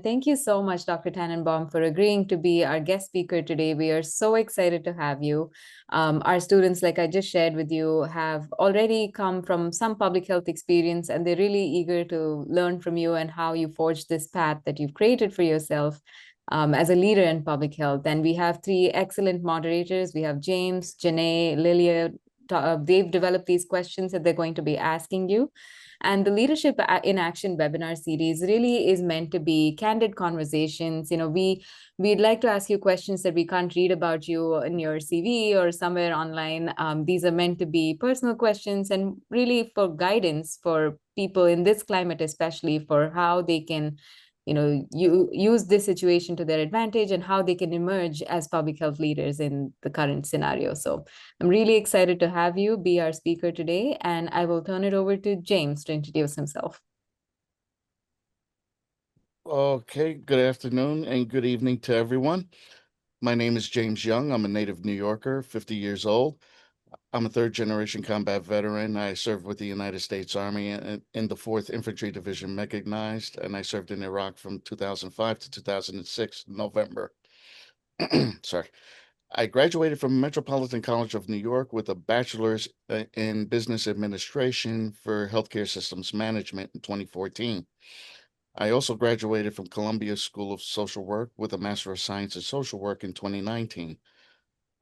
thank you so much, Dr. Tannenbaum, for agreeing to be our guest speaker today. We are so excited to have you. Our students, like I just shared with you, have already come from some public health experience, and they're really eager to learn from you and how you forged this path that you've created for yourself as a leader in public health. And we have three excellent moderators. We have James, Janae, Lilia. They've developed these questions that they're going to be asking you. And the Leadership in Action webinar series really is meant to be candid conversations. We'd like to ask you questions that we can't read about you in your CV or somewhere online. These are meant to be personal questions and really for guidance for people in this climate, especially for how they can you use this situation to their advantage and how they can emerge as public health leaders in the current scenario. So I'm really excited to have you be our speaker today, and I will turn it over to James to introduce himself. Okay, good afternoon and good evening to everyone. My name is James Young. I'm a native New Yorker, 50 years old. I'm a third-generation combat veteran. I served with the United States Army in the 4th Infantry Division Mechanized, and I served in Iraq from 2005 to 2006, November. Sorry. I graduated from Metropolitan College of New York with a bachelor's in business administration for healthcare systems management in 2014. I also graduated from Columbia School of Social Work with a Master of Science in Social Work in 2019.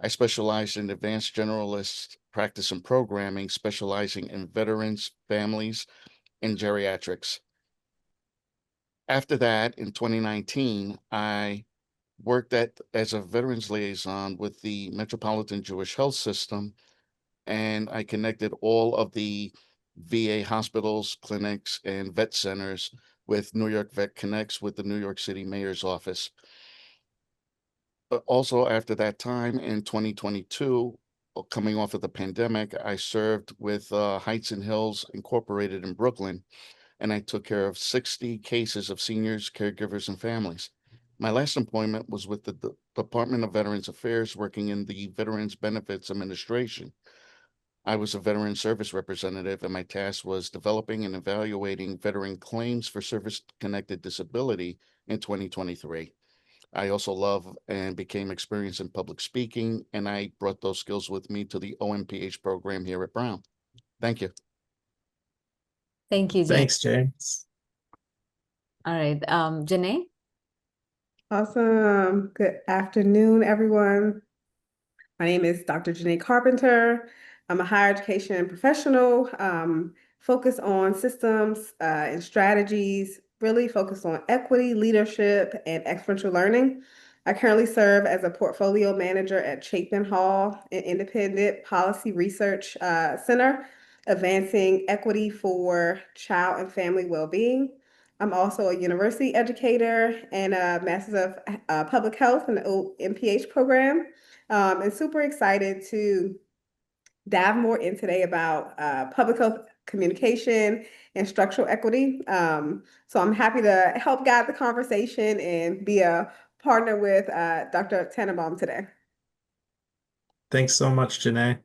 I specialized in advanced generalist practice and programming, specializing in veterans, families, and geriatrics. After that, in 2019, I worked as a veterans liaison with the Metropolitan Jewish Health System, and I connected all of the VA hospitals, clinics, and vet centers with New York Vet Connects with the New York City Mayor's Office. But also after that time in 2022, coming off of the pandemic, I served with Heights and Hills Incorporated in Brooklyn, and I took care of 60 cases of seniors, caregivers, and families. My last employment was with the Department of Veterans Affairs, working in the Veterans Benefits Administration. I was a veteran service representative, and my task was developing and evaluating veteran claims for service-connected disability in 2023. I also love and became experienced in public speaking, and I brought those skills with me to the OMPH program here at Brown. Thank you. Thank you, James. Thanks, James. All right, Janae? Awesome. Good afternoon, everyone. My name is Dr. Janae Carpenter. I'm a higher education professional, focused on systems and strategies, really focused on equity, leadership, and experiential learning. I currently serve as a portfolio manager at Chapin Hall, an independent policy research center, advancing equity for child and family well-being. I'm also a university educator and a Master's of Public Health in the OMPH program. And super excited to dive more in today about public health communication and structural equity. So I'm happy to help guide the conversation and be a partner with Dr. Tannenbaum today. Thanks so much, Janae.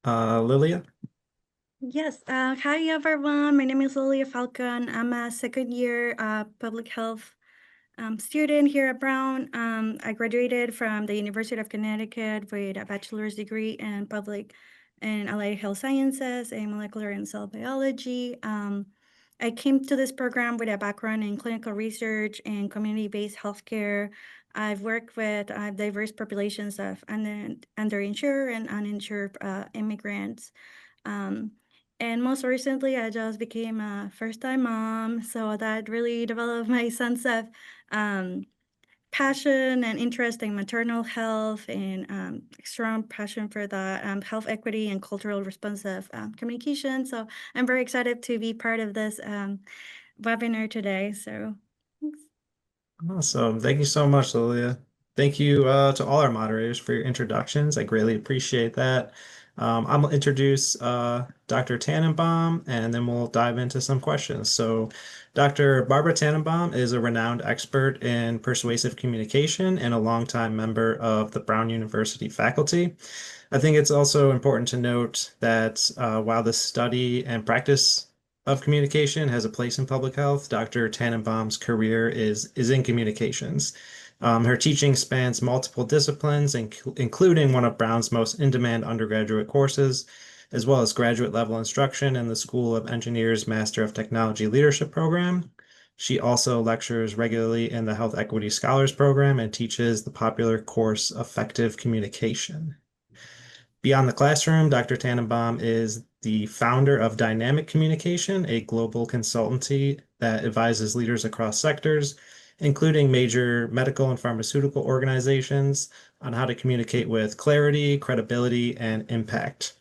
Lilia? Yes, hi everyone. My name is Lilia Falcon. I'm a second year public health student here at Brown. I graduated from the University of Connecticut with a bachelor's degree in public and allied health sciences and molecular and cell biology. I came to this program with a background in clinical research and community-based healthcare. I've worked with diverse populations of underinsured and uninsured immigrants. And most recently, I just became a first-time mom, so that really developed my sense of passion and interest in maternal health and strong passion for the health equity and cultural responsive communication. So I'm very excited to be part of this webinar today. So thanks. Awesome. Thank you so much, Lilia. Thank you to all our moderators for your introductions. I greatly appreciate that. I'm going to introduce Dr. Tannenbaum, and then we'll dive into some questions. So Dr. Barbara Tannenbaum is a renowned expert in persuasive communication and a longtime member of the Brown University faculty. I think it's also important to note that while the study and practice of communication has a place in public health. Dr. Tannenbaum's career is in communications. Her teaching spans multiple disciplines, including one of Brown's most in-demand undergraduate courses, as well as graduate level instruction in the School of Engineers Master of Technology Leadership program. She also lectures regularly in the Health Equity Scholars Program and teaches the popular course Effective Communication. Beyond the classroom, Dr. Tannenbaum is the founder of Dynamic Communication, a global consultancy that advises leaders across sectors, including major medical and pharmaceutical organizations, on how to communicate with clarity, credibility, and impact.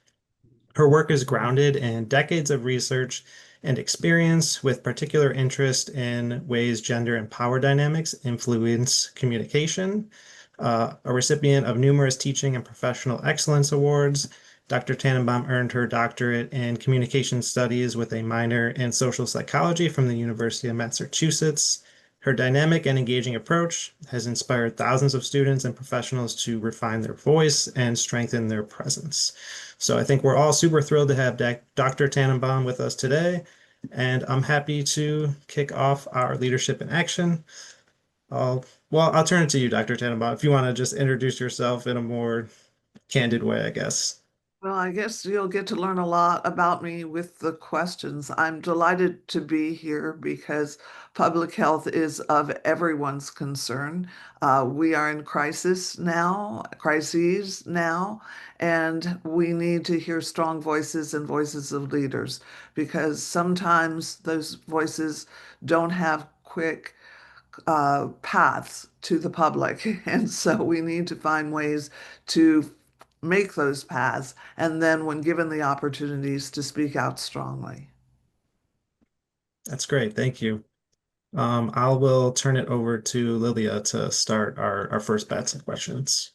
Her work is grounded in decades of research and experience, with particular interest in ways gender and power dynamics influence communication. A recipient of numerous teaching and professional excellence awards, Dr. Tannenbaum earned her doctorate in communication studies with a minor in social psychology from the University of Massachusetts. Her dynamic and engaging approach has inspired thousands of students and professionals to refine their voice and strengthen their presence. So I think we're all super thrilled to have Dr. Tannenbaum with us today, and I'm happy to kick off our Leadership in Action. I'll turn it to you, Dr. Tannenbaum, if you want to just introduce yourself in a more candid way, I guess. Well, I guess you'll get to learn a lot about me with the questions. I'm delighted to be here because public health is of everyone's concern. We are in crises now, and we need to hear strong voices and voices of leaders because sometimes those voices don't have quick paths to the public. And so we need to find ways to make those paths, and then when given the opportunities to speak out strongly. That's great. Thank you. I will turn it over to Lilia to start our first batch of questions.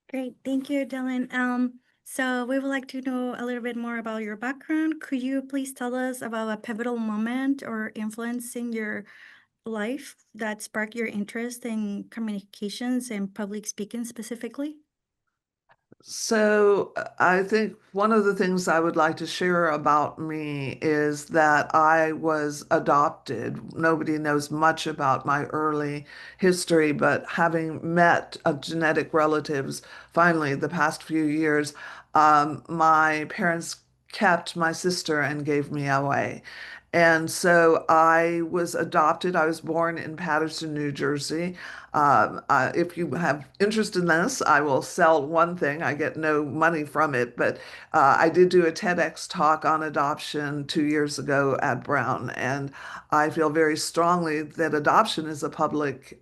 Great, thank you, Dylan. So we would like to know a little bit more about your background. Could you please tell us about a pivotal moment or influence in your life that sparked your interest in communications and public speaking specifically? So I think one of the things I would like to share about me is that I was adopted. Nobody knows much about my early history, but having met genetic relatives finally the past few years, my parents kept my sister and gave me away. And so I was adopted. I was born in Paterson, New Jersey. If you have interest in this, I will sell one thing. I get no money from it, but I did do a TEDx talk on adoption 2 years ago at Brown, and I feel very strongly that adoption is a public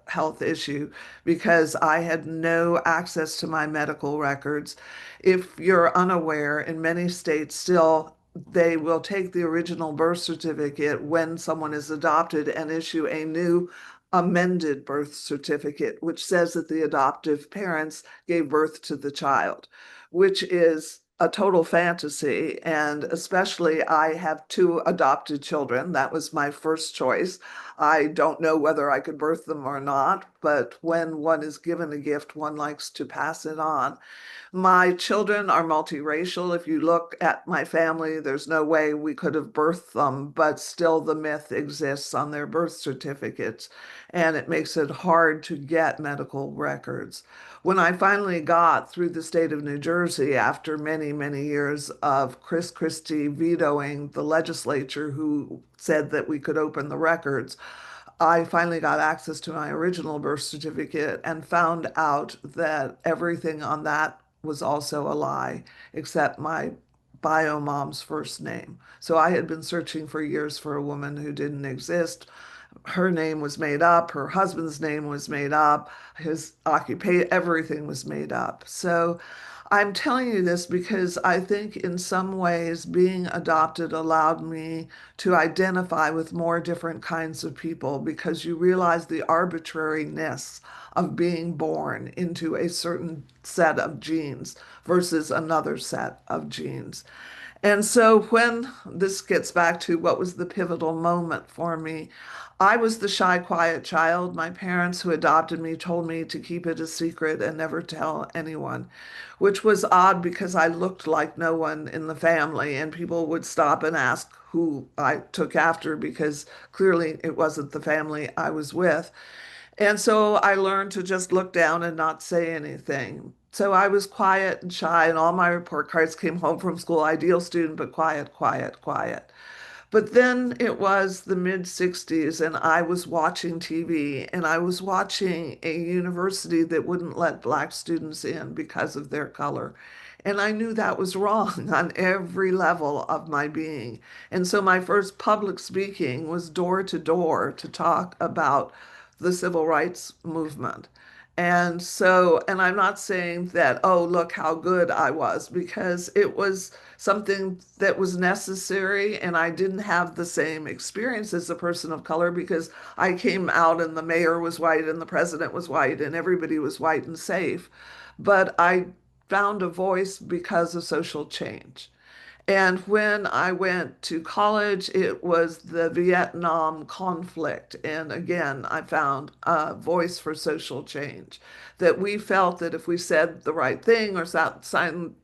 health issue because I had no access to my medical records. If you're unaware, in many states still they will take the original birth certificate when someone is adopted and issue a new amended birth certificate, which says that the adoptive parents gave birth to the child, which is a total fantasy. And especially, I have two adopted children. That was my first choice. I don't know whether I could birth them or not, but when one is given a gift, one likes to pass it on. My children are multiracial. If you look at my family, there's no way we could have birthed them, but still the myth exists on their birth certificates, and it makes it hard to get medical records. When I finally got through the state of New Jersey after many, many years of Chris Christie vetoing the legislature who said that we could open the records, I finally got access to my original birth certificate and found out that everything on that was also a lie, except my bio mom's first name. So I had been searching for years for a woman who didn't exist. Her name was made up, her husband's name was made up, his occupation, everything was made up. So I'm telling you this because I think in some ways being adopted allowed me to identify with more different kinds of people because you realize the arbitrariness of being born into a certain set of genes versus another set of genes. And so when this gets back to what was the pivotal moment for me, I was the shy, quiet child. My parents who adopted me told me to keep it a secret and never tell anyone, which was odd because I looked like no one in the family, and people would stop and ask who I took after because clearly it wasn't the family I was with. And so I learned to just look down and not say anything. So I was quiet and shy, and all my report cards came home from school, ideal student, but quiet, quiet, quiet. But then it was the mid 60s, and I was watching TV, and I was watching a university that wouldn't let Black students in because of their color. And I knew that was wrong on every level of my being. And so my first public speaking was door to door to talk about the civil rights movement. And so, and I'm not saying that, oh, look how good I was, because it was something that was necessary. And I didn't have the same experience as a person of color because I came out and the mayor was white and the president was white and everybody was white and safe. But I found a voice because of social change. And when I went to college, it was the Vietnam conflict. And again, I found a voice for social change. That we felt that if we said the right thing or sang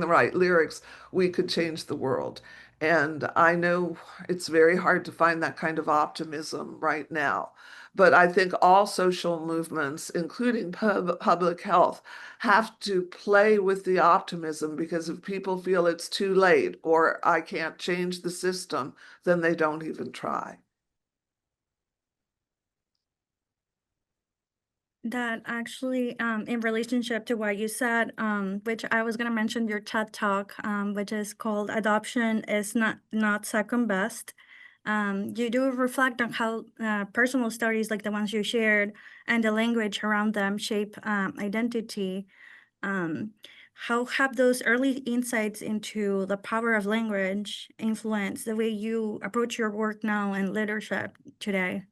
the right lyrics, we could change the world. And I know it's very hard to find that kind of optimism right now. But I think all social movements, including public health, have to play with the optimism, because if people feel it's too late or I can't change the system, then they don't even try. That actually, in relationship to what you said, which I was gonna mention your TED Talk, which is called "Adoption is Not Second Best." You do reflect on how personal stories like the ones you shared and the language around them shape identity. Um, how have those early insights into the power of language influenced the way you approach your work now and leadership today?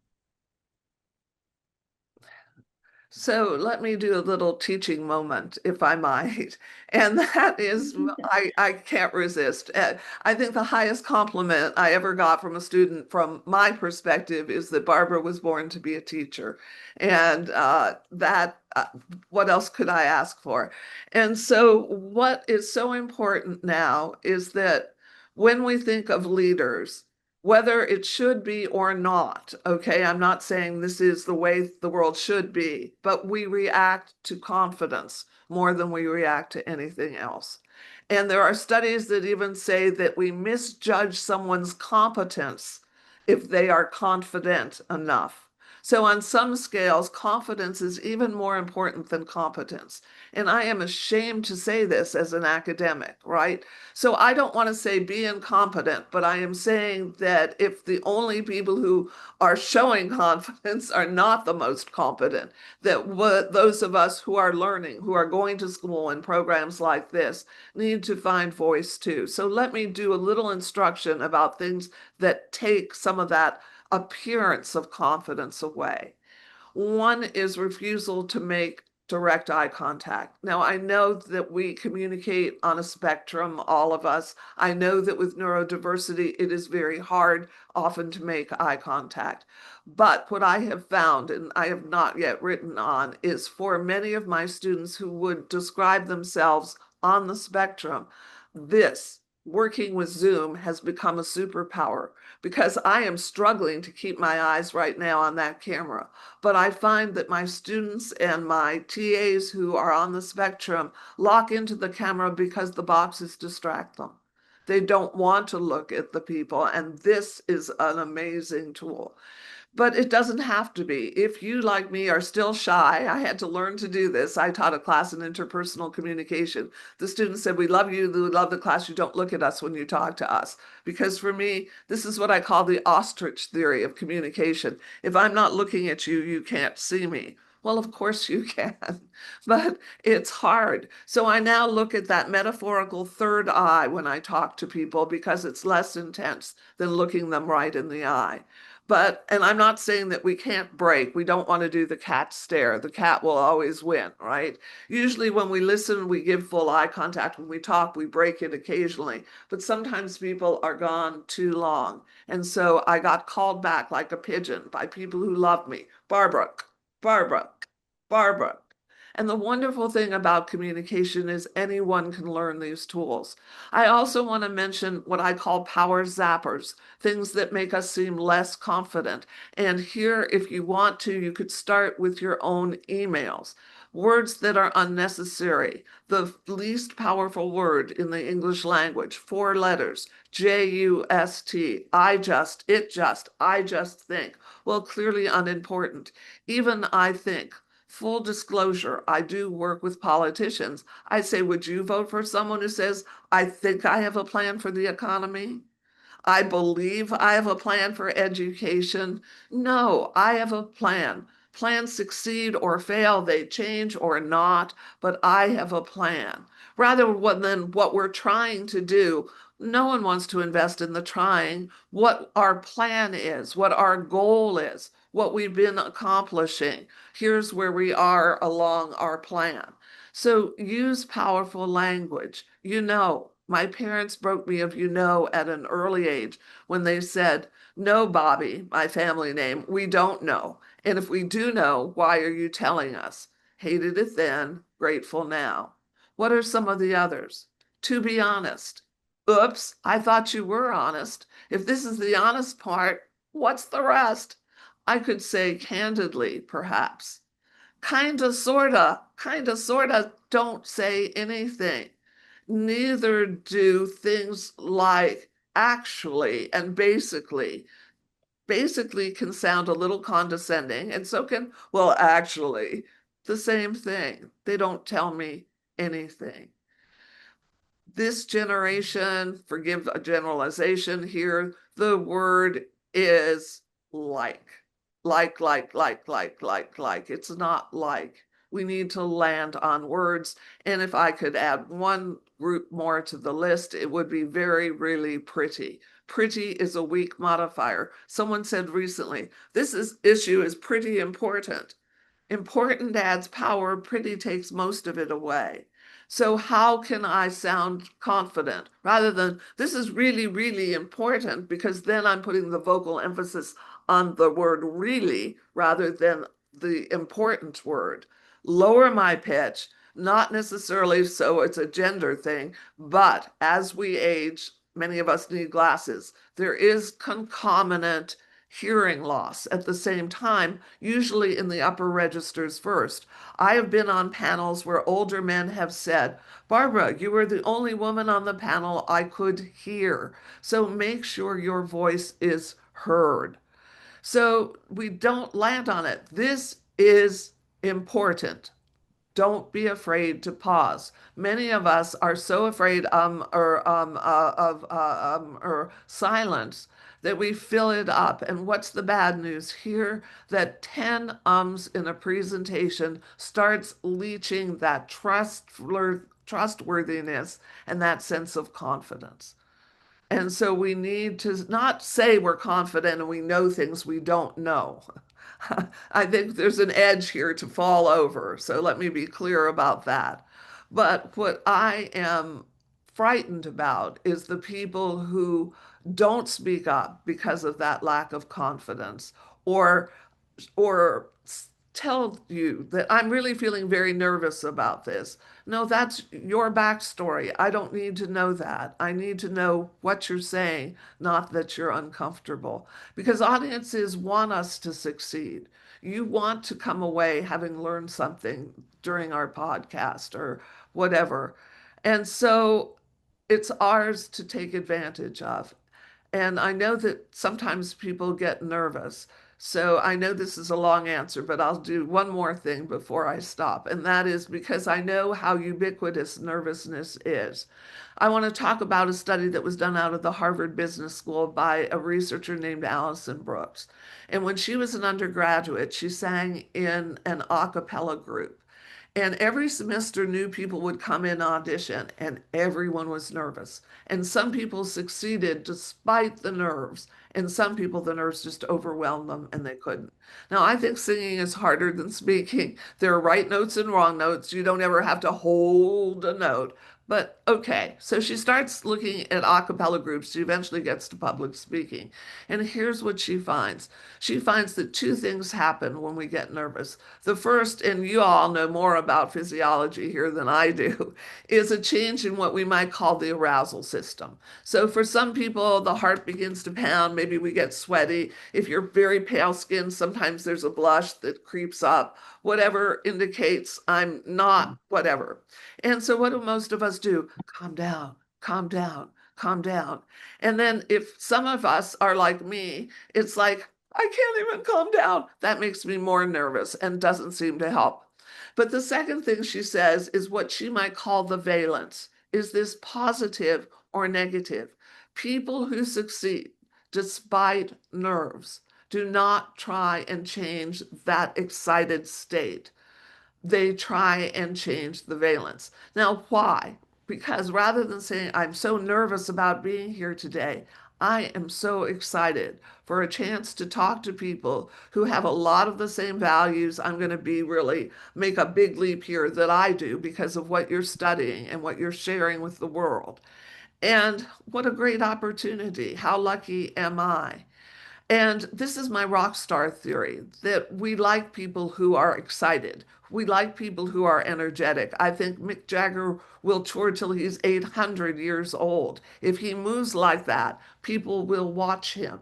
So let me do a little teaching moment, if I might. And that is, I can't resist. I think the highest compliment I ever got from a student, from my perspective, is that Barbara was born to be a teacher. And what else could I ask for? And so, what is so important now is that when we think of leaders, whether it should be or not, okay, I'm not saying this is the way the world should be, but we react to confidence more than we react to anything else. And there are studies that even say that we misjudge someone's competence if they are confident enough. So, on some scales, confidence is even more important than competence. And I am ashamed to say this as an academic, right? So I don't want to say be incompetent, but I am saying that if the only people who are showing confidence are not the most competent, that those of us who are learning, who are going to school and programs like this, need to find voice too. So let me do a little instruction about things that take some of that appearance of confidence away. One is refusal to make direct eye contact. Now, I know that we communicate on a spectrum, all of us. I know that with neurodiversity, it is very hard often to make eye contact. But what I have found, and I have not yet written on, is for many of my students who would describe themselves on the spectrum, this working with Zoom has become a superpower, because I am struggling to keep my eyes right now on that camera. But I find that my students and my TAs who are on the spectrum lock into the camera because the boxes distract them. They don't want to look at the people, and this is an amazing tool. But it doesn't have to be. If you, like me, are still shy, I had to learn to do this. I taught a class in interpersonal communication. The students said, "We love you, we love the class. You don't look at us when you talk to us." Because for me, this is what I call the ostrich theory of communication. If I'm not looking at you, you can't see me. Well, of course you can, but it's hard. So I now look at that metaphorical third eye when I talk to people, because it's less intense than looking them right in the eye. And I'm not saying that we can't break. We don't want to do the cat stare. The cat will always win, right? Usually when we listen, we give full eye contact. When we talk, we break it occasionally. But sometimes people are gone too long. And so I got called back like a pigeon by people who love me. Barbara, Barbara, Barbara. And the wonderful thing about communication is anyone can learn these tools. I also want to mention what I call power zappers, things that make us seem less confident. And here, if you want to, you could start with your own emails. Words that are unnecessary. The least powerful word in the English language, 4 letters, J-U-S-T, I just, it just, I just think. Well, clearly unimportant. Even I think. Full disclosure, I do work with politicians. I say, would you vote for someone who says, I think I have a plan for the economy? I believe I have a plan for education. No, I have a plan. Plans succeed or fail, they change or not, but I have a plan. Rather than what we're trying to do, no one wants to invest in the trying. What our plan is, what our goal is, what we've been accomplishing. Here's where we are along our plan. So use powerful language. My parents broke me of at an early age when they said, no, Bobby, my family name, we don't know. And if we do know, why are you telling us? Hated it then, grateful now. What are some of the others? To be honest. Oops, I thought you were honest. If this is the honest part, what's the rest? I could say candidly, perhaps. Kinda, sorta, don't say anything. Neither do things like actually and basically. Basically can sound a little condescending, and so can, well, actually, the same thing. They don't tell me anything. This generation, forgive a generalization here, the word is like. Like. It's not like. We need to land on words. And if I could add one group more to the list, it would be very, really pretty. Pretty is a weak modifier. Someone said recently, issue is pretty important. Important adds power, pretty takes most of it away. So how can I sound confident rather than this is really, really important, because then I'm putting the vocal emphasis on the word really rather than the important word. Lower my pitch, not necessarily so it's a gender thing, but as we age, many of us need glasses. There is concomitant hearing loss at the same time, usually in the upper registers first. I have been on panels where older men have said, Barbara, you were the only woman on the panel I could hear. So make sure your voice is heard. So we don't land on it. This is important. Don't be afraid to pause. Many of us are so afraid or silence that we fill it up. And what's the bad news here? That 10 ums in a presentation starts leaching that trustworthiness and that sense of confidence. And so we need to not say we're confident and we know things we don't know. I think there's an edge here to fall over. So let me be clear about that. But what I am frightened about is the people who don't speak up because of that lack of confidence, or tell you that I'm really feeling very nervous about this. No, that's your backstory. I don't need to know that. I need to know what you're saying, not that you're uncomfortable. Because audiences want us to succeed. You want to come away having learned something during our podcast or whatever. And so it's ours to take advantage of. And I know that sometimes people get nervous. So I know this is a long answer, but I'll do one more thing before I stop. And that is because I know how ubiquitous nervousness is. I want to talk about a study that was done out of the Harvard Business School by a researcher named Alison Brooks. And when she was an undergraduate, she sang in an a cappella group. And every semester, new people would come in audition, and everyone was nervous. And some people succeeded despite the nerves, and some people, the nerves just overwhelmed them and they couldn't. Now, I think singing is harder than speaking. There are right notes and wrong notes. You don't ever have to hold a note. But okay, so she starts looking at a cappella groups. She eventually gets to public speaking. And here's what she finds. She finds that two things happen when we get nervous. The first, and you all know more about physiology here than I do, is a change in what we might call the arousal system. So for some people, the heart begins to pound. Maybe we get sweaty. If you're very pale skinned, sometimes there's a blush that creeps up, whatever indicates I'm not whatever. And so what do most of us do? Calm down, calm down, calm down. And then if some of us are like me, it's like, I can't even calm down. That makes me more nervous and doesn't seem to help. But the second thing she says is what she might call the valence. Is this positive or negative? People who succeed despite nerves do not try and change that excited state. They try and change the valence. Now, why? Because rather than saying, I'm so nervous about being here today, I am so excited for a chance to talk to people who have a lot of the same values. I'm going to be really make a big leap here that I do because of what you're studying and what you're sharing with the world. And what a great opportunity. How lucky am I? And this is my rock star theory that we like people who are excited. We like people who are energetic. I think Mick Jagger will tour till he's 800 years old. If he moves like that, people will watch him.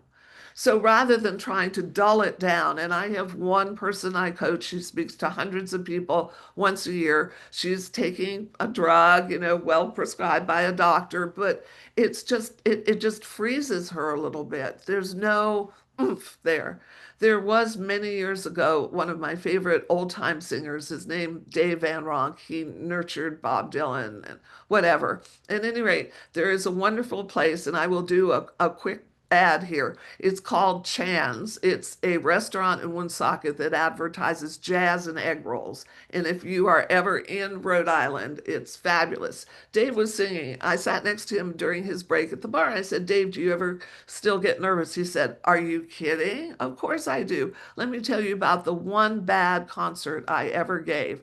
So rather than trying to dull it down, and I have one person I coach, she speaks to hundreds of people once a year. She's taking a drug, well prescribed by a doctor, but it just freezes her a little bit. There's no oomph there. There was many years ago, one of my favorite old time singers, his name Dave Van Ronk. He nurtured Bob Dylan and whatever. At any rate, there is a wonderful place, and I will do a quick ad here. It's called Chan's. It's a restaurant in Woonsocket that advertises jazz and egg rolls. And if you are ever in Rhode Island, it's fabulous. Dave was singing. I sat next to him during his break at the bar. I said, Dave, do you ever still get nervous? He said, are you kidding? Of course I do. Let me tell you about the one bad concert I ever gave.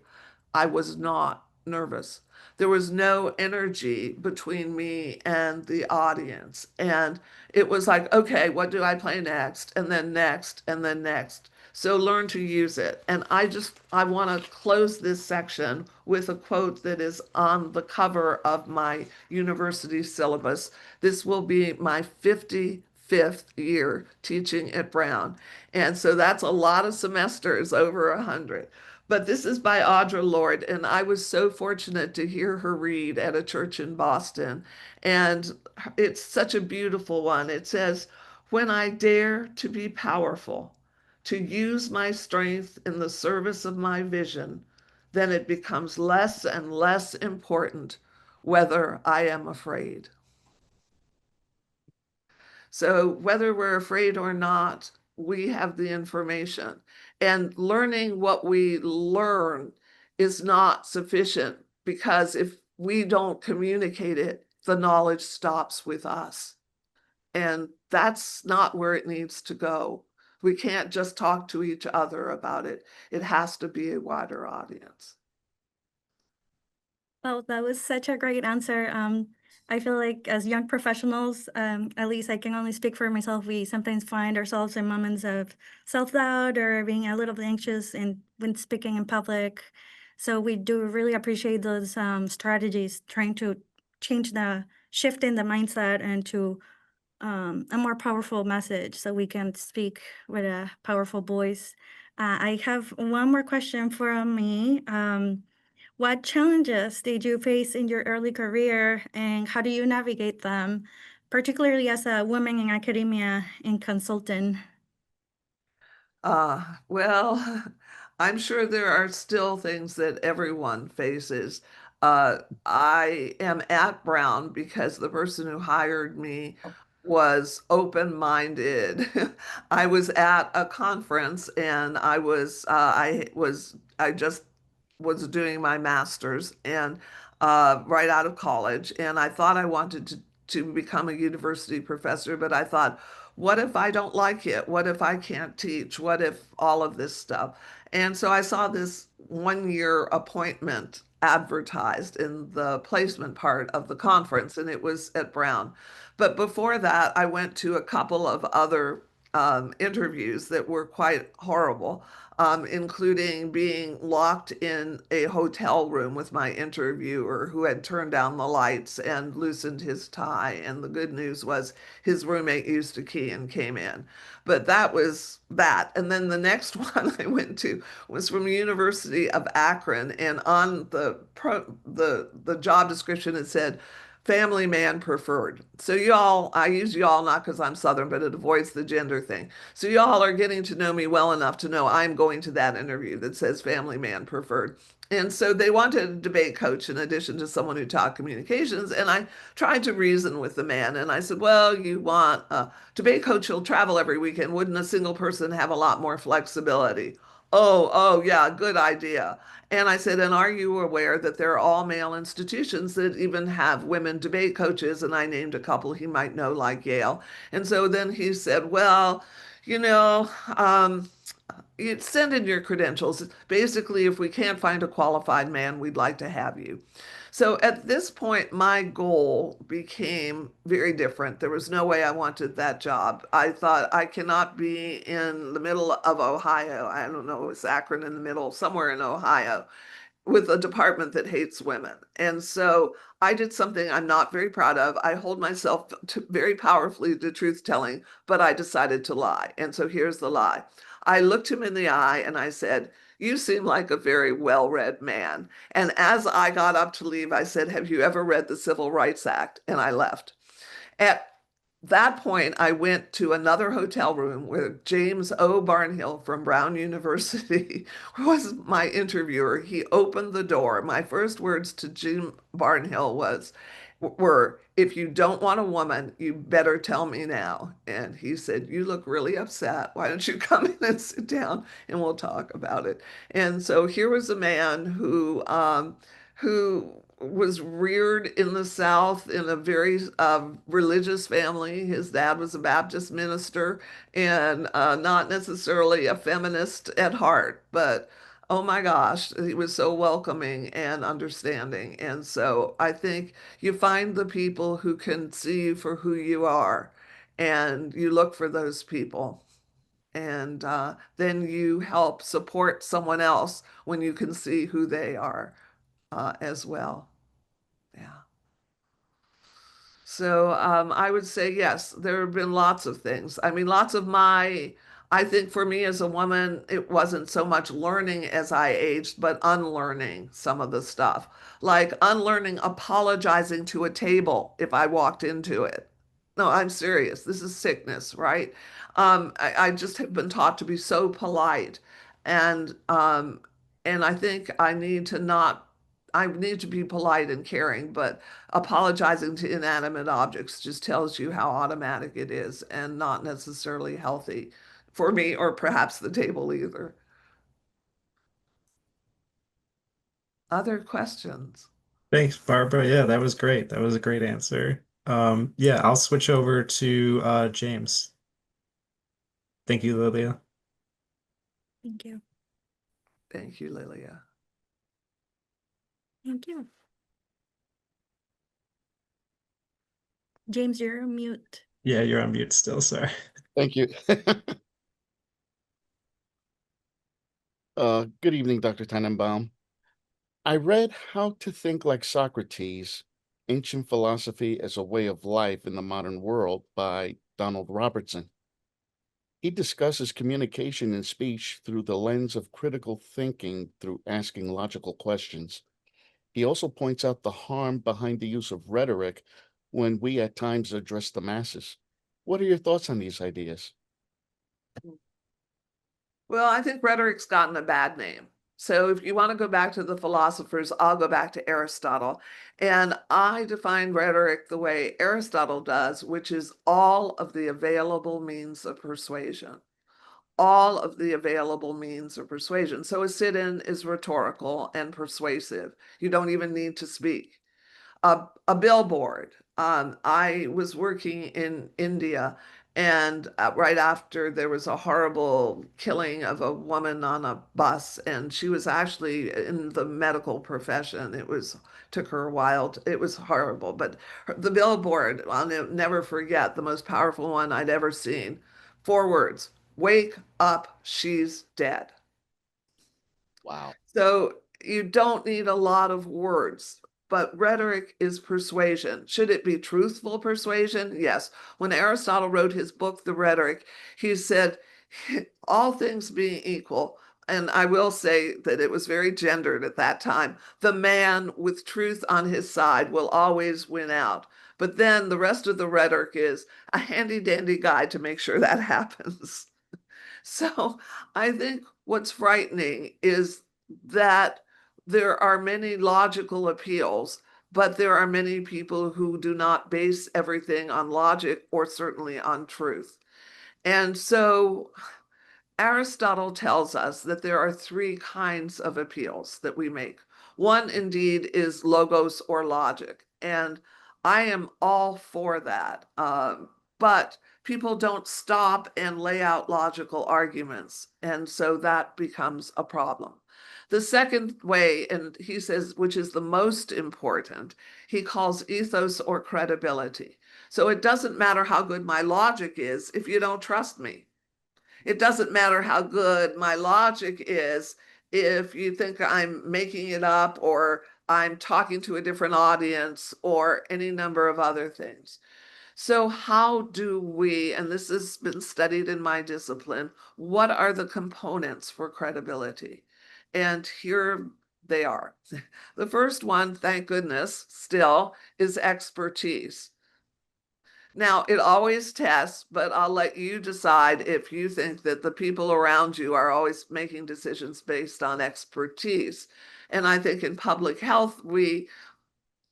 I was not nervous. There was no energy between me and the audience. And it was like, okay, what do I play next? And then next, and then next. So learn to use it. And I want to close this section with a quote that is on the cover of my university syllabus. This will be my 55th year teaching at Brown. And so that's a lot of semesters, over 100. But this is by Audre Lorde, and I was so fortunate to hear her read at a church in Boston. And it's such a beautiful one. It says, when I dare to be powerful, to use my strength in the service of my vision, then it becomes less and less important whether I am afraid. So whether we're afraid or not, we have the information. And learning what we learn is not sufficient, because if we don't communicate it, the knowledge stops with us. And that's not where it needs to go. We can't just talk to each other about it. It has to be a wider audience. Well, that was such a great answer. I feel like as young professionals, at least I can only speak for myself, we sometimes find ourselves in moments of self-doubt or being a little bit anxious when speaking in public. So we do really appreciate those strategies, trying to shift in the mindset and to a more powerful message so we can speak with a powerful voice. I have one more question for me. What challenges did you face in your early career, and how do you navigate them, particularly as a woman in academia and consultant? Well, I'm sure there are still things that everyone faces. I am at Brown because the person who hired me was open-minded. I was at a conference and I just was doing my master's and right out of college, and I thought I wanted to become a university professor, but I thought, what if I don't like it? What if I can't teach? What if all of this stuff? And so I saw this 1 year appointment advertised in the placement part of the conference, and it was at Brown. But before that, I went to a couple of other interviews that were quite horrible, including being locked in a hotel room with my interviewer who had turned down the lights and loosened his tie. And the good news was his roommate used a key and came in. But that was that. And then the next one I went to was from University of Akron, and on the job description it said family man preferred. So y'all, I use y'all not because I'm Southern, but it avoids the gender thing. So y'all are getting to know me well enough to know I'm going to that interview that says family man preferred. And so they wanted a debate coach in addition to someone who taught communications. And I tried to reason with the man. And I said, well, you want a debate coach who'll travel every weekend. Wouldn't a single person have a lot more flexibility? Oh, yeah, good idea. And I said, and are you aware that there are all male institutions that even have women debate coaches? And I named a couple he might know, like Yale. And so then he said, well, you know, you send in your credentials. Basically, if we can't find a qualified man, we'd like to have you. So at this point, my goal became very different. There was no way I wanted that job. I thought I cannot be in the middle of Ohio. I don't know, it's Akron in the middle, somewhere in Ohio, with a department that hates women. And so I did something I'm not very proud of. I hold myself very powerfully to truth telling, but I decided to lie. And so here's the lie. I looked him in the eye and I said, you seem like a very well-read man. And as I got up to leave, I said, have you ever read the Civil Rights Act? And I left. At that point, I went to another hotel room where James O. Barnhill from Brown University was my interviewer. He opened the door. My first words to Jim Barnhill were, if you don't want a woman, you better tell me now. And he said, you look really upset. Why don't you come in and sit down and we'll talk about it? And so here was a man who was reared in the South in a very religious family. His dad was a Baptist minister and not necessarily a feminist at heart, but oh my gosh, he was so welcoming and understanding. And so I think you find the people who can see you for who you are, and you look for those people. And then you help support someone else when you can see who they are as well. Yeah. So I would say yes, there have been lots of things. I mean, I think for me as a woman, it wasn't so much learning as I aged, but unlearning some of the stuff. Like unlearning apologizing to a table if I walked into it. No, I'm serious. This is sickness, right? I just have been taught to be so polite. And and I think I need to be polite and caring, but apologizing to inanimate objects just tells you how automatic it is and not necessarily healthy for me or perhaps the table either. Other questions? Thanks, Barbara. Yeah, that was great. That was a great answer. Yeah, I'll switch over to James. Thank you, Lilia. Thank you. Thank you, Lilia. Thank you. James, you're on mute. Yeah, you're on mute still, sorry. Thank you. Good evening, Dr. Tannenbaum. I read How to Think Like Socrates, Ancient Philosophy as a Way of Life in the Modern World by Donald Robertson. He discusses communication and speech through the lens of critical thinking through asking logical questions. He also points out the harm behind the use of rhetoric when we at times address the masses. What are your thoughts on these ideas? Well, I think rhetoric's gotten a bad name. So if you want to go back to the philosophers, I'll go back to Aristotle. And I define rhetoric the way Aristotle does, which is all of the available means of persuasion. all of the available means of persuasion. So a sit-in is rhetorical and persuasive. You don't even need to speak. A billboard. I was working in India, and right after there was a horrible killing of a woman on a bus, and she was actually in the medical profession. Took her a while. It was horrible, but the billboard, I'll never forget, the most powerful one I'd ever seen. 4 words: "Wake up, she's dead." Wow. So you don't need a lot of words, but rhetoric is persuasion. Should it be truthful persuasion? Yes. When Aristotle wrote his book, The Rhetoric, he said, all things being equal, and I will say that it was very gendered at that time, the man with truth on his side will always win out. But then the rest of the rhetoric is a handy dandy guide to make sure that happens. So I think what's frightening is that there are many logical appeals, but there are many people who do not base everything on logic or certainly on truth. And so Aristotle tells us that there are 3 kinds of appeals that we make. One indeed is logos or logic, and I am all for that. But people don't stop and lay out logical arguments, and so that becomes a problem. The second way, and he says, which is the most important, he calls ethos or credibility. So it doesn't matter how good my logic is if you don't trust me. It doesn't matter how good my logic is if you think I'm making it up or I'm talking to a different audience or any number of other things. So how do we, and this has been studied in my discipline, what are the components for credibility? And here they are. The first one, thank goodness, still is expertise. Now, it always tests, but I'll let you decide if you think that the people around you are always making decisions based on expertise. And I think in public health, we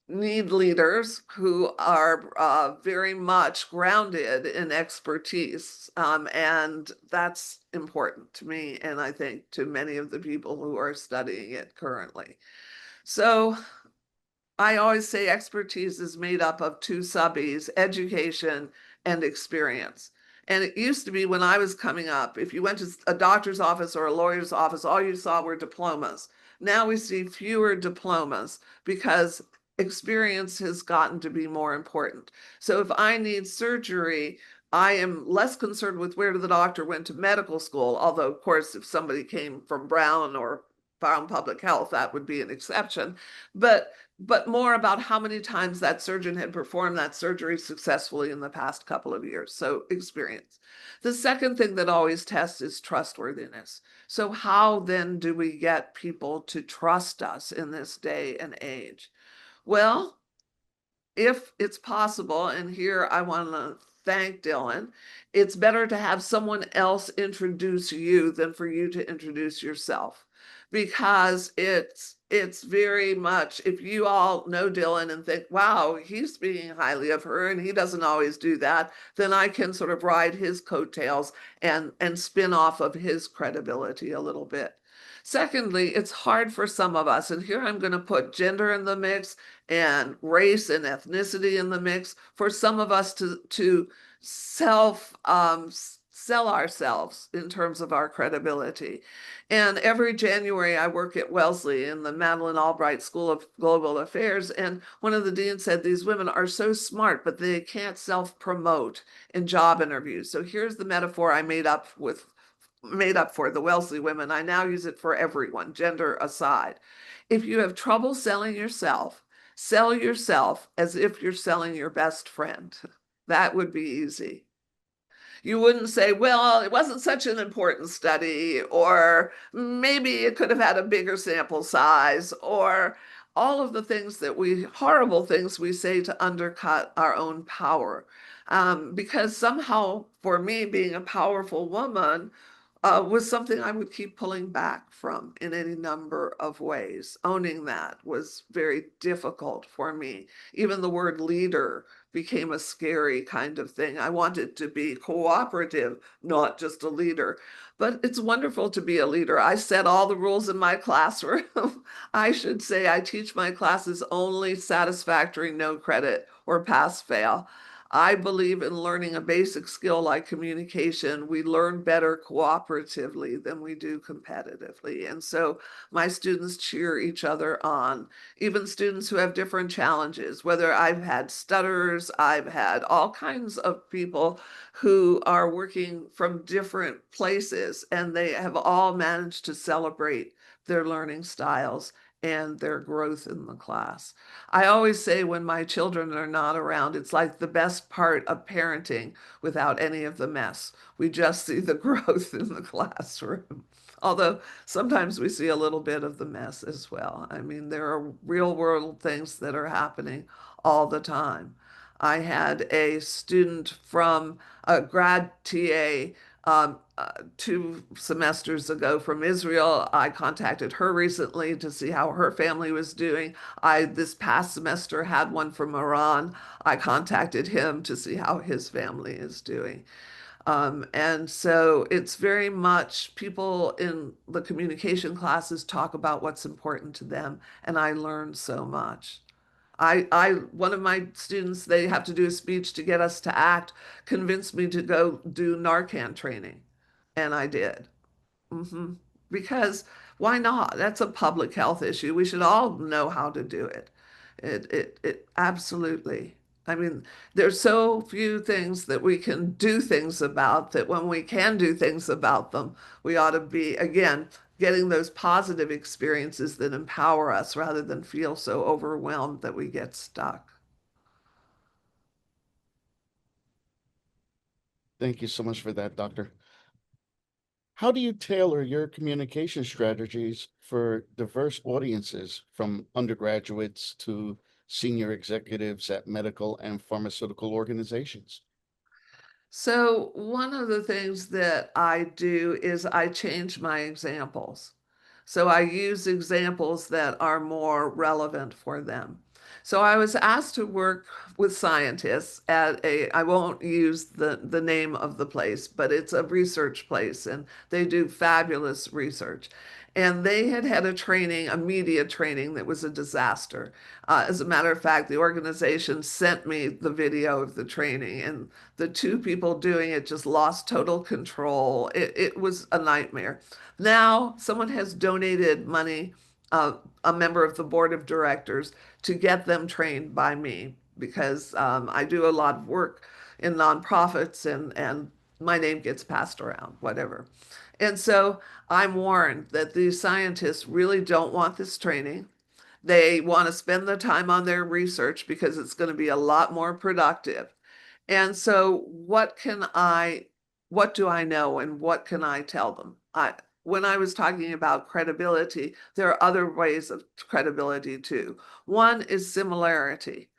need leaders who are very much grounded in expertise. And that's important to me, and I think to many of the people who are studying it currently. So I always say expertise is made up of 2 subbies: education and experience. And it used to be when I was coming up, if you went to a doctor's office or a lawyer's office, all you saw were diplomas. Now we see fewer diplomas because experience has gotten to be more important. So if I need surgery, I am less concerned with where the doctor went to medical school, although of course if somebody came from Brown or Brown Public Health, that would be an exception. But more about how many times that surgeon had performed that surgery successfully in the past couple of years. So experience. The second thing that always tests is trustworthiness. So how then do we get people to trust us in this day and age? Well, if it's possible, and here I want to thank Dylan, it's better to have someone else introduce you than for you to introduce yourself, because it's very much, if you all know Dylan and think, wow, he's speaking highly of her and he doesn't always do that, then I can sort of ride his coattails and spin off of his credibility a little bit. Secondly, it's hard for some of us, and here I'm going to put gender in the mix and race and ethnicity in the mix, for some of us to sell ourselves in terms of our credibility. And every January I work at Wellesley in the Madeleine Albright School of Global Affairs, and one of the deans said these women are so smart, but they can't self-promote in job interviews. So here's the metaphor I made up for the Wellesley women. I now use it for everyone, gender aside. If you have trouble selling yourself, sell yourself as if you're selling your best friend. That would be easy. You wouldn't say, well, it wasn't such an important study, or maybe it could have had a bigger sample size, or all of the things horrible things we say to undercut our own power. Because somehow, for me, being a powerful woman, was something I would keep pulling back from in any number of ways. Owning that was very difficult for me. Even the word leader became a scary kind of thing. I wanted to be cooperative, not just a leader. But it's wonderful to be a leader. I set all the rules in my classroom. I should say I teach my classes only satisfactory, no credit, or pass fail. I believe in learning a basic skill like communication. We learn better cooperatively than we do competitively. And so my students cheer each other on, even students who have different challenges, whether I've had stutterers, I've had all kinds of people who are working from different places, and they have all managed to celebrate their learning styles and their growth in the class. I always say when my children are not around, it's like the best part of parenting without any of the mess. We just see the growth in the classroom. Although sometimes we see a little bit of the mess as well. I mean, there are real world things that are happening all the time. I had a student from a grad TA 2 semesters ago from Israel. I contacted her recently to see how her family was doing. This past semester, had one from Iran. I contacted him to see how his family is doing. And so it's very much people in the communication classes talk about what's important to them, and I learned so much. One of my students, they have to do a speech to get us to act, convinced me to go do Narcan training, and I did. hmm Because why not? That's a public health issue. We should all know how to do it. It absolutely. I mean, there's so few things that we can do things about that when we can do things about them, we ought to be, again, getting those positive experiences that empower us rather than feel so overwhelmed that we get stuck. Thank you so much for that, Doctor. How do you tailor your communication strategies for diverse audiences, from undergraduates to senior executives at medical and pharmaceutical organizations? So one of the things that I do is I change my examples. So I use examples that are more relevant for them. So I was asked to work with scientists at I won't use the name of the place, but it's a research place, and they do fabulous research. And they had had a training, a media training that was a disaster. As a matter of fact, the organization sent me the video of the training, and the 2 people doing it just lost total control. It was a nightmare. Now, someone has donated money, a member of the board of directors, to get them trained by me because I do a lot of work in nonprofits, and my name gets passed around, whatever. And so I'm warned that these scientists really don't want this training. They want to spend the time on their research because it's going to be a lot more productive. And so what do I know and what can I tell them? When I was talking about credibility, there are other ways of credibility too. One is similarity.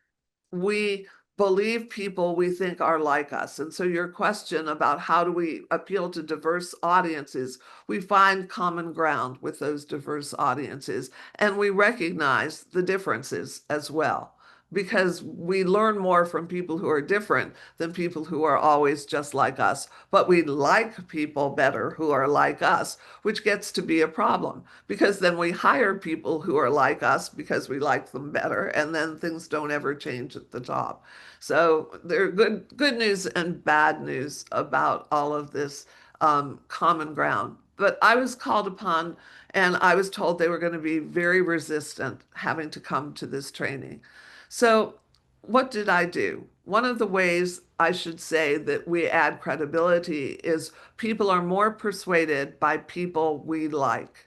We believe people we think are like us. And so your question about how do we appeal to diverse audiences, we find common ground with those diverse audiences, and we recognize the differences as well, because we learn more from people who are different than people who are always just like us. But we like people better who are like us, which gets to be a problem because then we hire people who are like us because we like them better, and then things don't ever change at the top. So there are good news and bad news about all of this common ground. But I was called upon, and I was told they were going to be very resistant having to come to this training. So what did I do? One of the ways I should say that we add credibility is people are more persuaded by people we like.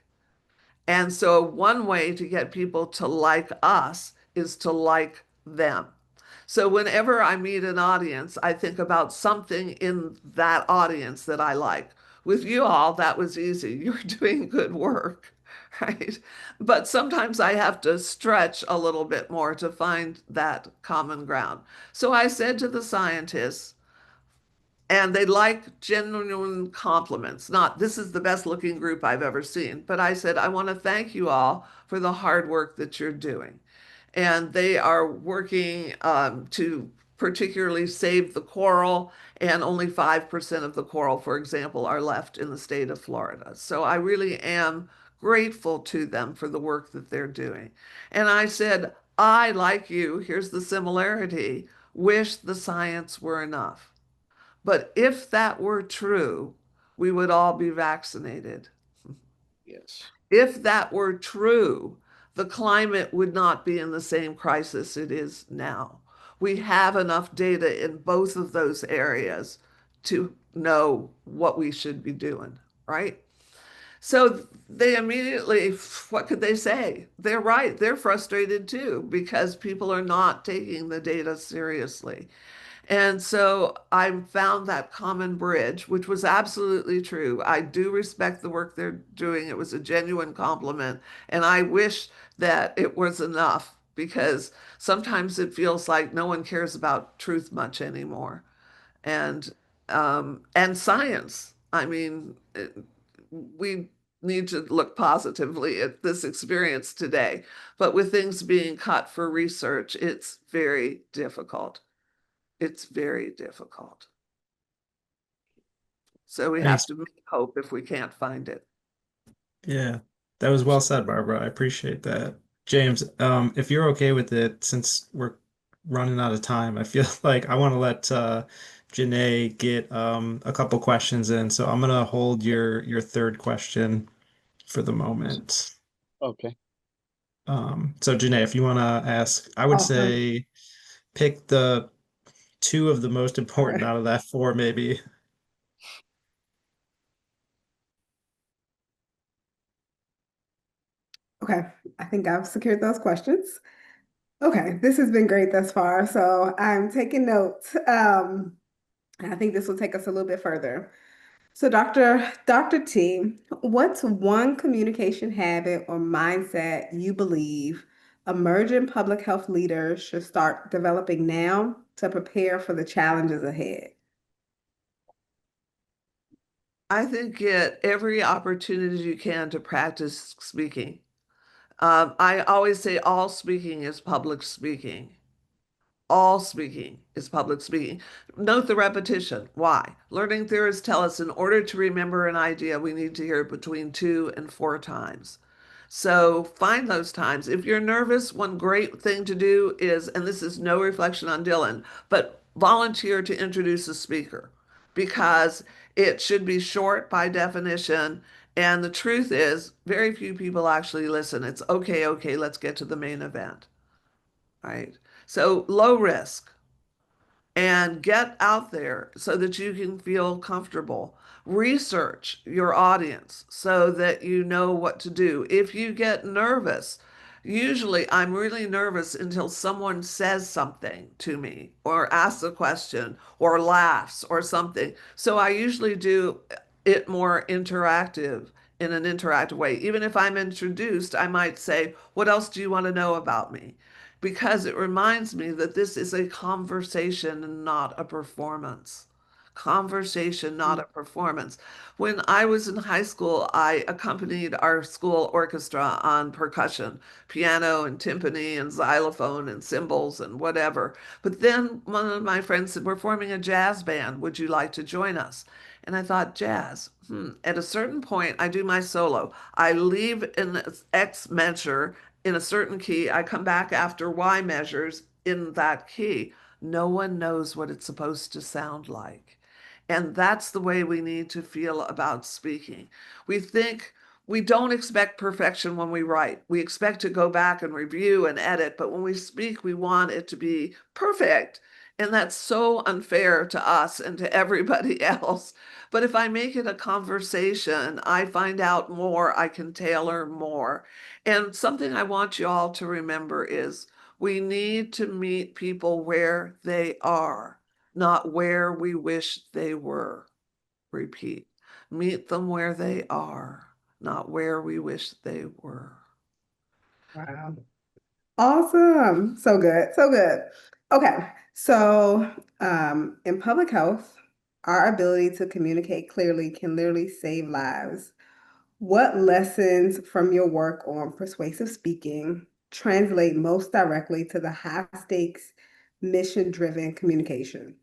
And so one way to get people to like us is to like them. So whenever I meet an audience, I think about something in that audience that I like. With you all, that was easy. You're doing good work, right? But sometimes I have to stretch a little bit more to find that common ground. So I said to the scientists, And they like genuine compliments, not this is the best looking group I've ever seen. But I said, I want to thank you all for the hard work that you're doing. And they are working to particularly save the coral, and only 5% of the coral, for example, are left in the state of Florida. So I really am grateful to them for the work that they're doing. And I said, I, like you, here's the similarity, wish the science were enough. But if that were true, we would all be vaccinated. Yes. If that were true, the climate would not be in the same crisis it is now. We have enough data in both of those areas to know what we should be doing, right? So they immediately, what could they say? They're right. They're frustrated too because people are not taking the data seriously. And so I found that common bridge, which was absolutely true. I do respect the work they're doing. It was a genuine compliment. And I wish that it was enough because sometimes it feels like no one cares about truth much anymore. And science. I mean, we need to look positively at this experience today. But with things being cut for research, it's very difficult. It's very difficult. So we have Thanks. to make hope if we can't find it. Yeah, that was well said, Barbara. I appreciate that. James, if you're okay with it, since we're running out of time, I feel like I want to let Janae get a couple questions in. So I'm gonna hold your third question for the moment. Okay. So Janae, if you want to ask, I would Awesome. say pick the two of the most important out of that four, maybe. Okay, I think I've secured those questions. Okay, this has been great thus far, so I'm taking notes. And I think this will take us a little bit further. So, Dr. T, what's one communication habit or mindset you believe emerging public health leaders should start developing now to prepare for the challenges ahead? I think get every opportunity you can to practice speaking. I always say all speaking is public speaking. All speaking is public speaking. Note the repetition. Why? Learning theorists tell us in order to remember an idea, we need to hear it between 2 and 4 times. So find those times. If you're nervous, one great thing to do is, and this is no reflection on Dylan, but volunteer to introduce a speaker because it should be short by definition. And the truth is, very few people actually listen. It's okay, okay, let's get to the main event, right? So low risk and get out there so that you can feel comfortable. Research your audience so that you know what to do. If you get nervous, usually I'm really nervous until someone says something to me or asks a question or laughs or something. So I usually do it more interactive in an interactive way. Even if I'm introduced, I might say, what else do you want to know about me? Because it reminds me that this is a conversation and not a performance. Conversation, not a performance. When I was in high school, I accompanied our school orchestra on percussion, piano and timpani and xylophone and cymbals and whatever. But then one of my friends said, we're forming a jazz band. Would you like to join us? And I thought, jazz. At a certain point, I do my solo. I leave in X measure in a certain key. I come back after Y measures in that key. No one knows what it's supposed to sound like. And that's the way we need to feel about speaking. We don't expect perfection when we write. We expect to go back and review and edit, but when we speak, we want it to be perfect. And that's so unfair to us and to everybody else. But if I make it a conversation, I find out more, I can tailor more. And something I want you all to remember is we need to meet people where they are, not where we wish they were. Repeat. Meet them where they are, not where we wish they were. Wow. Awesome. So good. So good. Okay. So, in public health, our ability to communicate clearly can literally save lives. What lessons from your work on persuasive speaking translate most directly to the high stakes, mission-driven communication?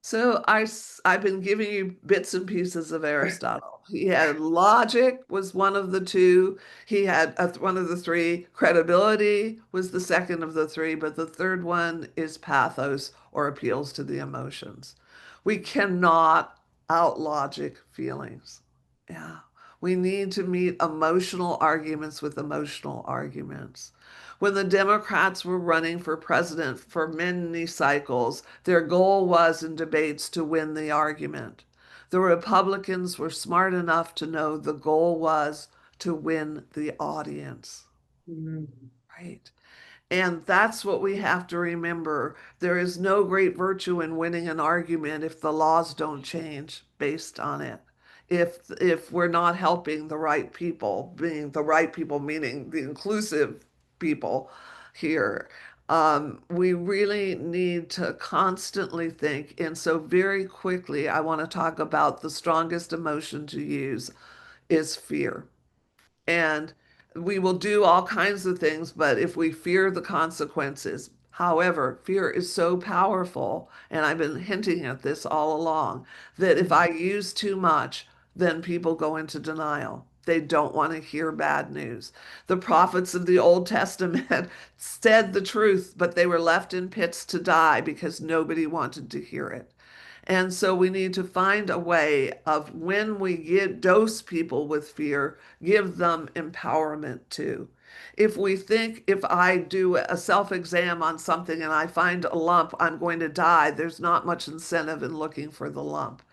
So I've been giving you bits and pieces of Aristotle. He had logic was one of the two. He had one of the three. Credibility was the second of the three, but the third one is pathos or appeals to the emotions. We cannot out logic feelings. Yeah. We need to meet emotional arguments with emotional arguments. When the Democrats were running for president for many cycles, their goal was in debates to win the argument. The Republicans were smart enough to know the goal was to win the audience. Right. And that's what we have to remember. There is no great virtue in winning an argument if the laws don't change based on it. If we're not helping the right people, being the right people, meaning the inclusive people here, we really need to constantly think. And so very quickly, I want to talk about the strongest emotion to use is fear. And we will do all kinds of things, but if we fear the consequences, however, fear is so powerful, and I've been hinting at this all along, that if I use too much, then people go into denial. They don't want to hear bad news. The prophets of the Old Testament said the truth, but they were left in pits to die because nobody wanted to hear it. And so we need to find a way of when we dose people with fear, give them empowerment too. If we think if I do a self-exam on something and I find a lump, I'm going to die, there's not much incentive in looking for the lump.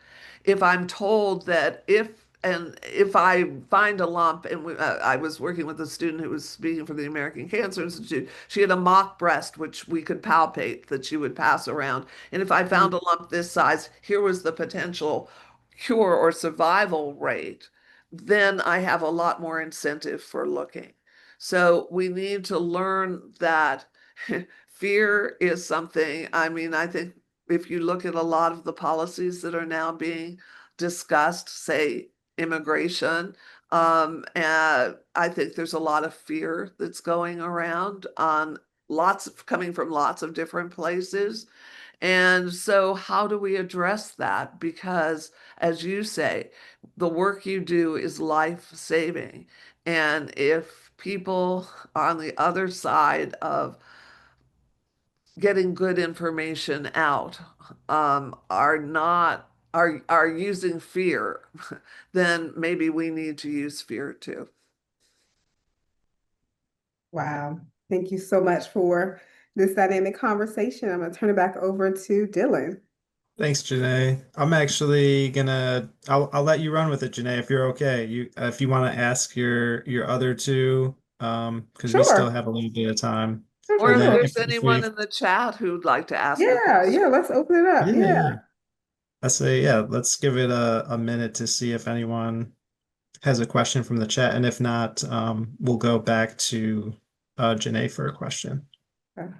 If I'm told that if I find a lump, and I was working with a student who was speaking for the American Cancer Institute, she had a mock breast, which we could palpate that she would pass around. And if I found a lump this size, here was the potential cure or survival rate, then I have a lot more incentive for looking. So we need to learn that fear is something, I mean, I think if you look at a lot of the policies that are now being discussed, say immigration, and I think there's a lot of fear that's going around on coming from lots of different places. And so how do we address that? Because as you say, the work you do is life-saving. And if people on the other side of getting good information out are using fear, then maybe we need to use fear too. Wow. Thank you so much for this dynamic conversation. I'm going to turn it back over to Dylan. Thanks, Janae. I'm actually I'll let you run with it, Janae, if you're okay. If you want to ask your other two, because we still Sure. have a little bit of time. Or if And then there's if anyone we, in the chat who'd like to ask a Yeah, question. yeah, let's open it up. yeah. I say, yeah, let's give it a minute to see if anyone has a question from the chat. And if not, we'll go back to Janae for a question. Okay.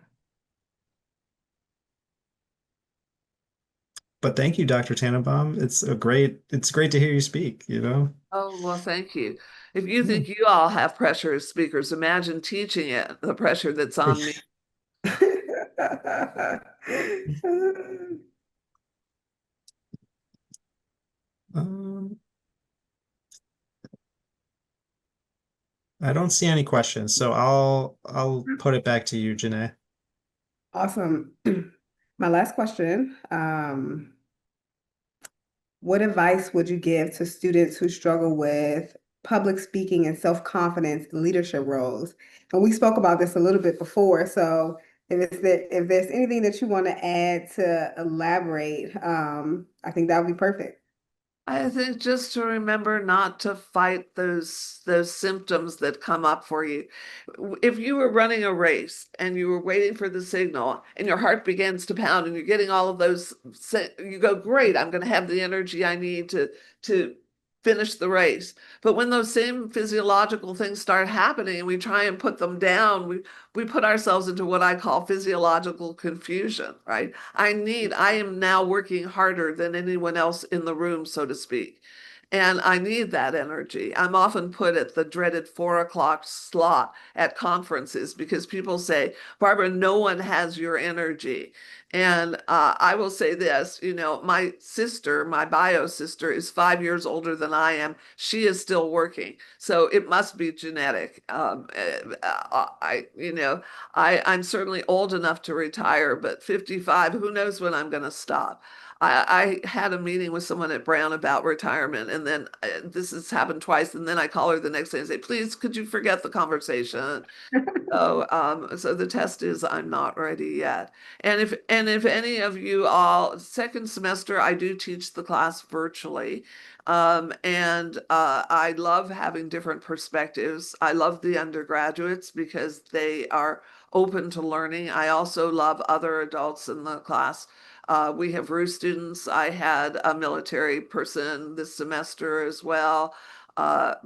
But thank you, Dr. Tannenbaum. It's great to hear you speak, you know? Oh, well, thank you. If you think you all have pressure as speakers, imagine teaching it, the pressure that's on me. I don't see any questions, so I'll put it back to you, Janae. Awesome. My last question, what advice would you give to students who struggle with public speaking and self-confidence in leadership roles? And we spoke about this a little bit before, so if there's anything that you want to add to elaborate, I think that would be perfect. I think just to remember not to fight those symptoms that come up for you. If you were running a race and you were waiting for the signal and your heart begins to pound and you're getting all of those, you go, great, I'm going to have the energy I need to finish the race. But when those same physiological things start happening and we try and put them down, we put ourselves into what I call physiological confusion, right? I am now working harder than anyone else in the room, so to speak. And I need that energy. I'm often put at the dreaded 4 o'clock slot at conferences because people say, Barbara, no one has your energy. And I will say this, my sister, my bio sister, is 5 years older than I am. She is still working, so it must be genetic. I'm certainly old enough to retire, but 55, who knows when I'm going to stop. I had a meeting with someone at Brown about retirement, and then this has happened twice. And then I call her the next day and say, "Please, could you forget the conversation?" So the test is I'm not ready yet. And if any of you all, second semester, I do teach the class virtually. And I love having different perspectives. I love the undergraduates because they are open to learning. I also love other adults in the class. We have RU students. I had a military person this semester as well,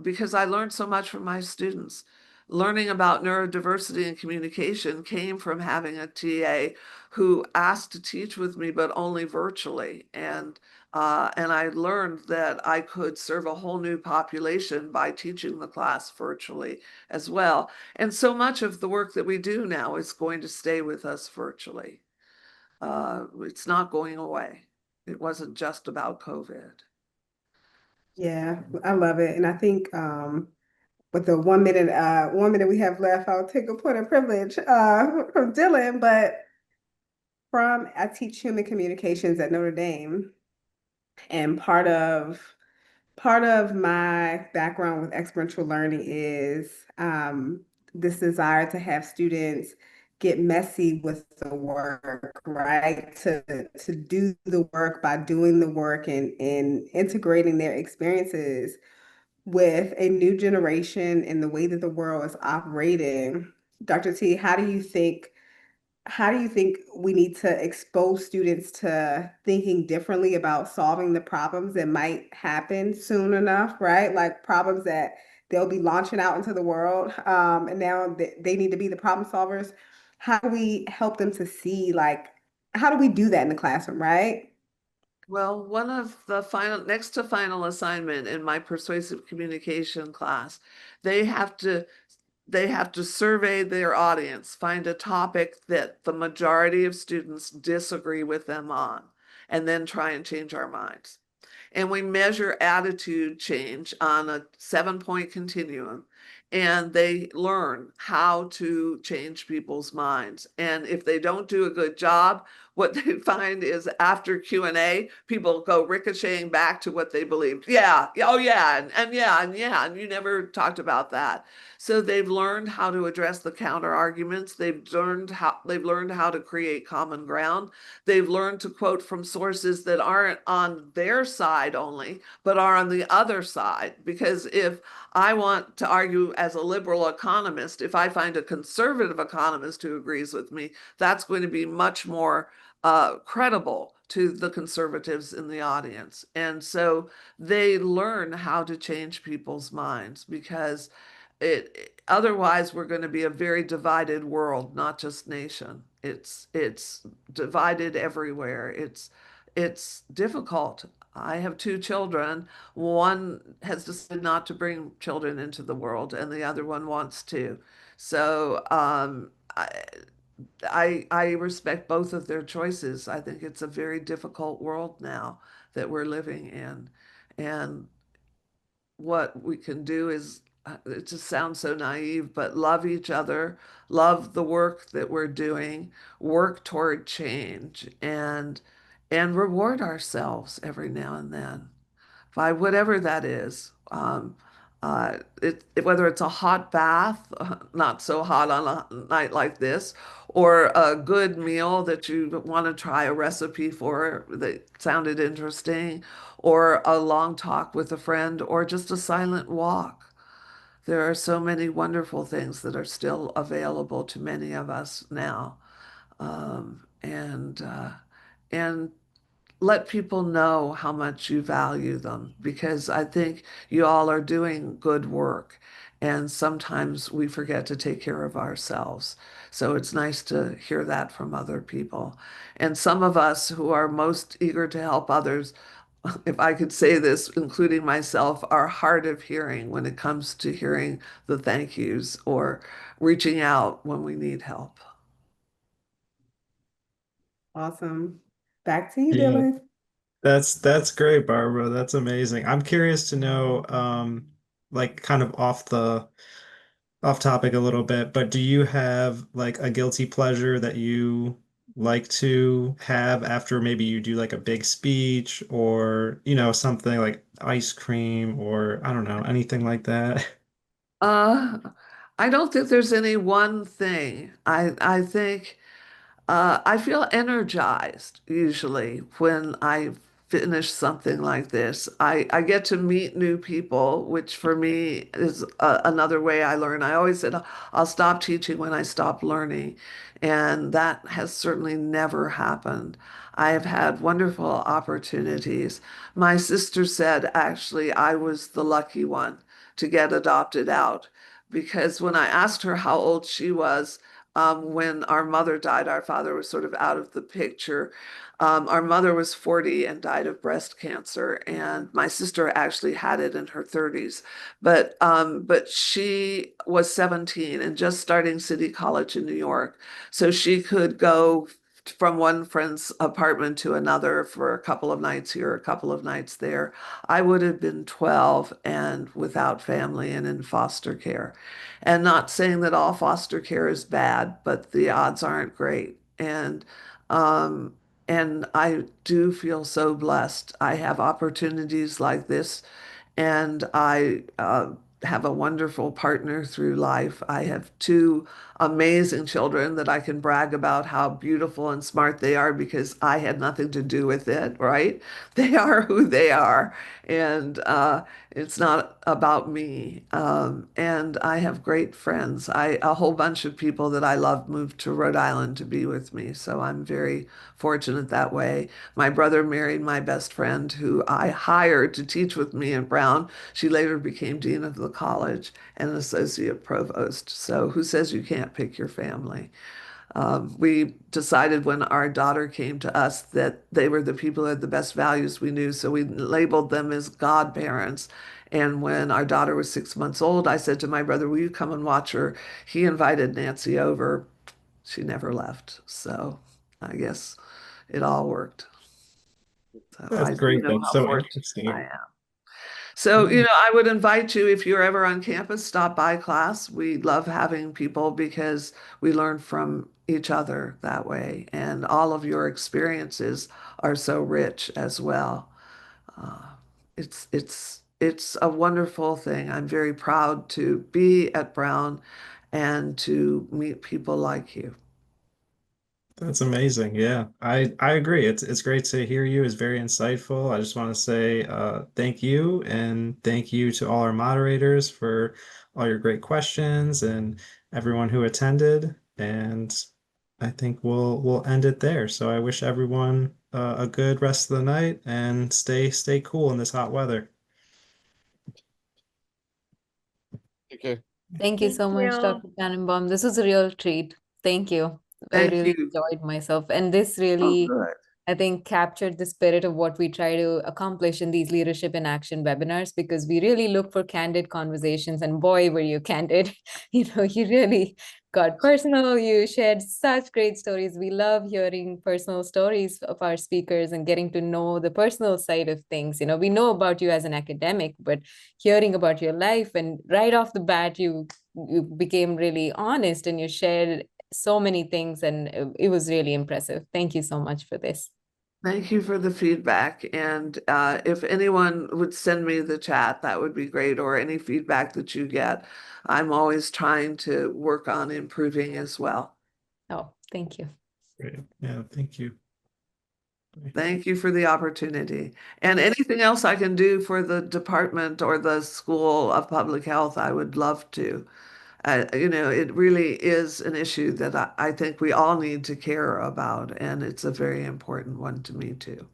because I learned so much from my students. Learning about neurodiversity and communication came from having a TA who asked to teach with me, but only virtually. And I learned that I could serve a whole new population by teaching the class virtually as well. And so much of the work that we do now is going to stay with us virtually. It's not going away. It wasn't just about COVID. Yeah, I love it. And I think with the 1 minute we have left, I'll take a point of privilege from Dylan, but I teach human communications at Notre Dame, and part of my background with experiential learning is this desire to have students get messy with the work, right? To do the work by doing the work and integrating their experiences with a new generation and the way that the world is operating. Dr. T, how do you think we need to expose students to thinking differently about solving the problems that might happen soon enough, right? Like problems that they'll be launching out into the world, and now they need to be the problem solvers. How do we help them to see, like, how do we do that in the classroom, right? Well, one of the next to final assignment in my persuasive communication class, they have to survey their audience, find a topic that the majority of students disagree with them on, and then try and change our minds. And we measure attitude change on a 7-point continuum, and they learn how to change people's minds. And if they don't do a good job, what they find is after Q&A, people go ricocheting back to what they believed. Yeah, oh yeah, and yeah, and yeah, and you never talked about that. So they've learned how to address the counter arguments. They've learned how to create common ground. They've learned to quote from sources that aren't on their side only, but are on the other side. Because if I want to argue as a liberal economist, if I find a conservative economist who agrees with me, that's going to be much more credible to the conservatives in the audience. And so they learn how to change people's minds, because otherwise we're going to be a very divided world, not just nation. It's divided everywhere. It's difficult. I have 2 children. One has decided not to bring children into the world, and the other one wants to. So I respect both of their choices. I think it's a very difficult world now that we're living in. And what we can do is, it just sounds so naive, but love each other, love the work that we're doing, work toward change, and reward ourselves every now and then by whatever that is. Whether it's a hot bath, not so hot on a night like this, or a good meal that you want to try a recipe for that sounded interesting, or a long talk with a friend, or just a silent walk. There are so many wonderful things that are still available to many of us now. And let people know how much you value them, because I think you all are doing good work. And sometimes we forget to take care of ourselves. So it's nice to hear that from other people. And some of us who are most eager to help others, if I could say this, including myself, are hard of hearing when it comes to hearing the thank yous or reaching out when we need help. Awesome. Back to you, Yeah. Dylan. That's great, Barbara. That's amazing. I'm curious to know, like kind of off topic a little bit, but do you have like a guilty pleasure that you like to have after maybe you do like a big speech or, something like ice cream or I don't know, anything like that? Uh, I don't think there's any one thing. I think I feel energized usually when I finish something like this. I get to meet new people, which for me is another way I learn. I always said I'll stop teaching when I stop learning, and that has certainly never happened. I have had wonderful opportunities. My sister said actually I was the lucky one to get adopted out, because when I asked her how old she was, when our mother died, our father was sort of out of the picture. Our mother was 40 and died of breast cancer, and my sister actually had it in her 30s. But she was 17 and just starting City College in New York, so she could go from one friend's apartment to another for a couple of nights here, a couple of nights there. I would have been 12 and without family and in foster care. And not saying that all foster care is bad, but the odds aren't great. Um, and I do feel so blessed. I have opportunities like this, and I have a wonderful partner through life. I have two amazing children that I can brag about how beautiful and smart they are because I had nothing to do with it, right? They are who they are, and it's not about me. And I have great friends. A whole bunch of people that I love moved to Rhode Island to be with me, so I'm very fortunate that way. My brother married my best friend, who I hired to teach with me at Brown. She later became dean of the college and an associate provost. So who says you can't pick your family? We decided when our daughter came to us that they were the people who had the best values we knew, so we labeled them as godparents. And when our daughter was 6 months old, I said to my brother, "Will you come and watch her?" He invited Nancy over. She never left. So I guess it all worked. So That's I do great. know That's how so fortunate I interesting. am. So, Yeah. I would invite you, if you're ever on campus, stop by class. We love having people because we learn from each other that way. And all of your experiences are so rich as well. Uh, it's a wonderful thing. I'm very proud to be at Brown and to meet people like you. That's amazing. Yeah, I agree. It's great to hear you. It's very insightful. I just want to say thank you and thank you to all our moderators for all your great questions and everyone who attended. And I think we'll end it there. So I wish everyone a good rest of the night and stay cool in this hot weather. Take care. Thank you Thank so much, you. Dr. Tannenbaum. This was a real treat. Thank you. I Thank really you. enjoyed myself. And this Oh, really, good. I think, captured the spirit of what we try to accomplish in these leadership in action webinars, because we really look for candid conversations. And boy, were you candid. You really got personal. You shared such great stories. We love hearing personal stories of our speakers and getting to know the personal side of things. We know about you as an academic, but hearing about your life, and right off the bat, you became really honest and you shared so many things, and it was really impressive. Thank you so much for this. Thank you for the feedback. And if anyone would send me the chat, that would be great, or any feedback that you get. I'm always trying to work on improving as well. Oh, thank you. Great. Yeah, thank you. Thank you for the opportunity. And anything else I can do for the department or the School of Public Health, I would love to. It really is an issue that I think we all need to care about, and it's a very important one to me too.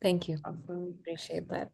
Thank you. Awesome. Appreciate that.